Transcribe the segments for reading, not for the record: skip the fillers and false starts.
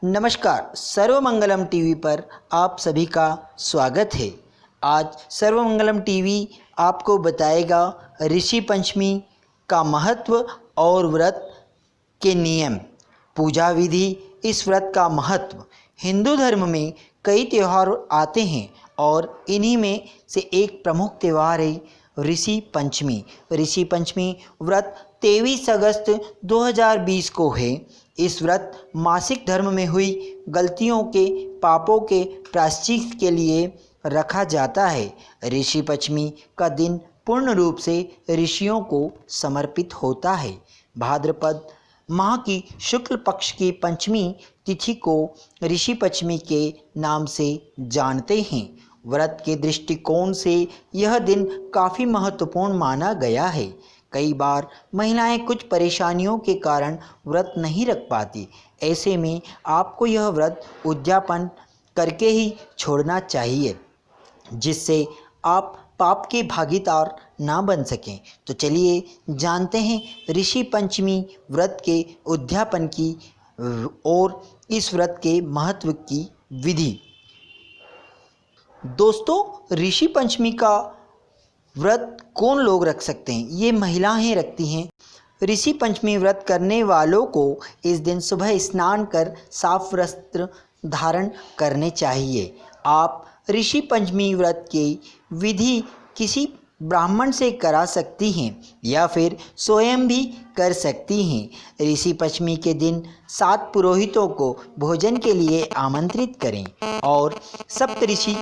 नमस्कार, सर्वमंगलम टीवी पर आप सभी का स्वागत है। आज सर्वमंगलम टीवी आपको बताएगा ऋषि पंचमी का महत्व और व्रत के नियम, पूजा विधि। इस व्रत का महत्व। हिंदू धर्म में कई त्यौहार आते हैं और इन्हीं में से एक प्रमुख त्यौहार है ऋषि पंचमी। ऋषि पंचमी व्रत 23 अगस्त 2020 को है। इस व्रत मासिक धर्म में हुई गलतियों के पापों के प्रायश्चित के लिए रखा जाता है। ऋषि पंचमी का दिन पूर्ण रूप से ऋषियों को समर्पित होता है। भाद्रपद माह की शुक्ल पक्ष की पंचमी तिथि को ऋषि पंचमी के नाम से जानते हैं। व्रत के दृष्टिकोण से यह दिन काफ़ी महत्वपूर्ण माना गया है। कई बार महिलाएं कुछ परेशानियों के कारण व्रत नहीं रख पाती। ऐसे में आपको यह व्रत उद्यापन करके ही छोड़ना चाहिए, जिससे आप पाप के भागीदार ना बन सकें। तो चलिए जानते हैं ऋषि पंचमी व्रत के उद्यापन की और इस व्रत के महत्व की विधि। दोस्तों, ऋषि पंचमी का व्रत कौन लोग रख सकते हैं? ये महिलाएं रखती हैं। ऋषि पंचमी व्रत करने वालों को इस दिन सुबह स्नान कर साफ वस्त्र धारण करने चाहिए। आप ऋषि पंचमी व्रत की विधि किसी ब्राह्मण से करा सकती हैं या फिर स्वयं भी कर सकती हैं। ऋषि पंचमी के दिन 7 पुरोहितों को भोजन के लिए आमंत्रित करें और सप्तऋषि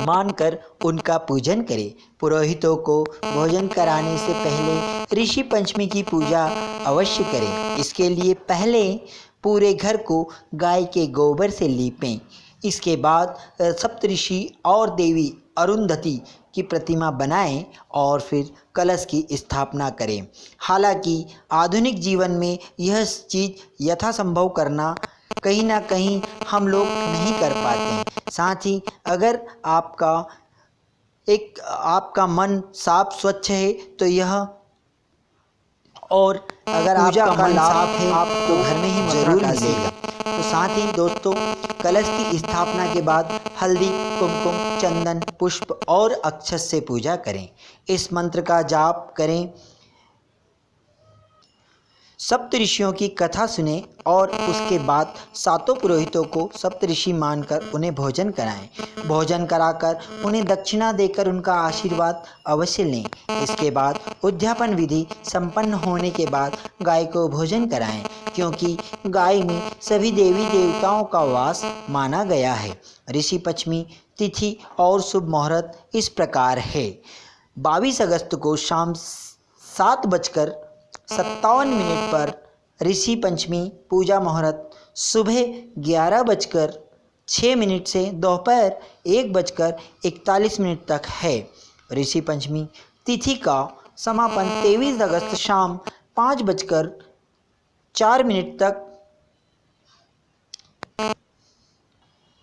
मानकर उनका पूजन करें। पुरोहितों को भोजन कराने से पहले ऋषि पंचमी की पूजा अवश्य करें। इसके लिए पहले पूरे घर को गाय के गोबर से लीपें। इसके बाद सप्तऋषि और देवी अरुंधति की प्रतिमा बनाएं और फिर कलश की स्थापना करें। हालांकि आधुनिक जीवन में यह चीज़ यथासंभव करना कहीं ना कहीं हम लोग नहीं कर पाते हैं। साथ ही अगर आपका मन साफ स्वच्छ है तो यह, और अगर पूजा का लाभ है आप तो घर में ही जरूर मिलेगा। तो साथ ही दोस्तों, कलश की स्थापना के बाद हल्दी, कुमकुम, चंदन, पुष्प और अक्षत से पूजा करें। इस मंत्र का जाप करें, सप्तऋषियों की कथा सुने और उसके बाद 7 पुरोहितों को सप्तऋषि मानकर उन्हें भोजन कराएं। भोजन कराकर उन्हें दक्षिणा देकर उनका आशीर्वाद अवश्य लें। इसके बाद उद्यापन विधि संपन्न होने के बाद गाय को भोजन कराएं, क्योंकि गाय में सभी देवी देवताओं का वास माना गया है। ऋषि पंचमी तिथि और शुभ मुहूर्त इस प्रकार है। 22 अगस्त को शाम 7:57 पर ऋषि पंचमी पूजा मुहूर्त सुबह 11:06 से दोपहर 1:41 तक है। ऋषि पंचमी तिथि का समापन 23 अगस्त शाम 5:04 तक।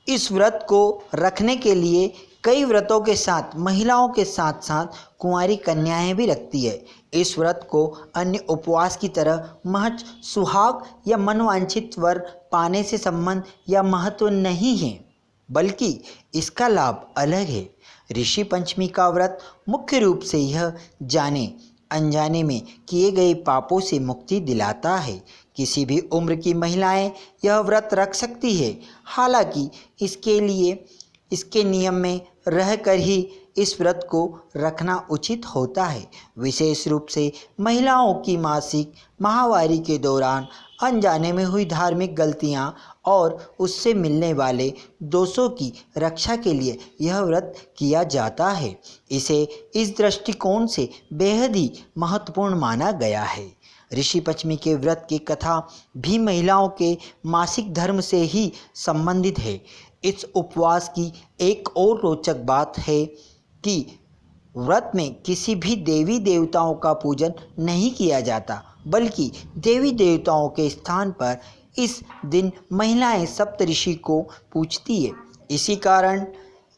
इस व्रत को रखने के लिए कई व्रतों के साथ महिलाओं के साथ साथ कुंवारी कन्याएं भी रखती है। इस व्रत को अन्य उपवास की तरह महज सुहाग या मनवांछित वर पाने से संबंध या महत्व नहीं है, बल्कि इसका लाभ अलग है। ऋषि पंचमी का व्रत मुख्य रूप से यह जाने अनजाने में किए गए पापों से मुक्ति दिलाता है। किसी भी उम्र की महिलाएं यह व्रत रख सकती है। हालांकि इसके नियम में रहकर ही इस व्रत को रखना उचित होता है। विशेष रूप से महिलाओं की मासिक माहवारी के दौरान अनजाने में हुई धार्मिक गलतियां और उससे मिलने वाले दोषों की रक्षा के लिए यह व्रत किया जाता है। इसे इस दृष्टिकोण से बेहद ही महत्वपूर्ण माना गया है। ऋषि पंचमी के व्रत की कथा भी महिलाओं के मासिक धर्म से ही संबंधित है। इस उपवास की एक और रोचक बात है कि व्रत में किसी भी देवी देवताओं का पूजन नहीं किया जाता, बल्कि देवी देवताओं के स्थान पर इस दिन महिलाएं सप्तऋषि को पूजती है। इसी कारण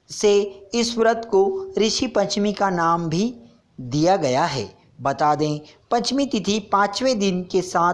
से इस व्रत को ऋषि पंचमी का नाम भी दिया गया है। बता दें, पंचमी तिथि 5वें दिन के साथ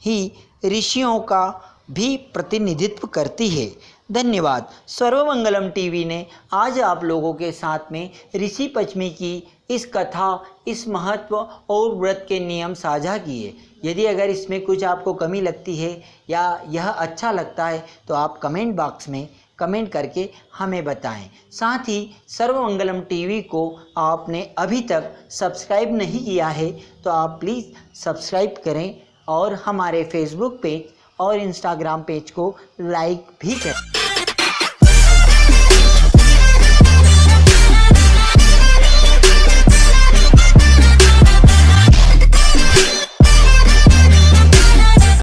ही ऋषियों का भी प्रतिनिधित्व करती है। धन्यवाद। सर्वमंगलम टीवी ने आज आप लोगों के साथ में ऋषि पंचमी की इस कथा, इस महत्व और व्रत के नियम साझा किए। यदि अगर इसमें कुछ आपको कमी लगती है या यह अच्छा लगता है तो आप कमेंट बॉक्स में कमेंट करके हमें बताएं। साथ ही सर्वमंगलम टीवी को आपने अभी तक सब्सक्राइब नहीं किया है तो आप प्लीज़ सब्सक्राइब करें और हमारे फेसबुक पेज और इंस्टाग्राम पेज को लाइक भी करें।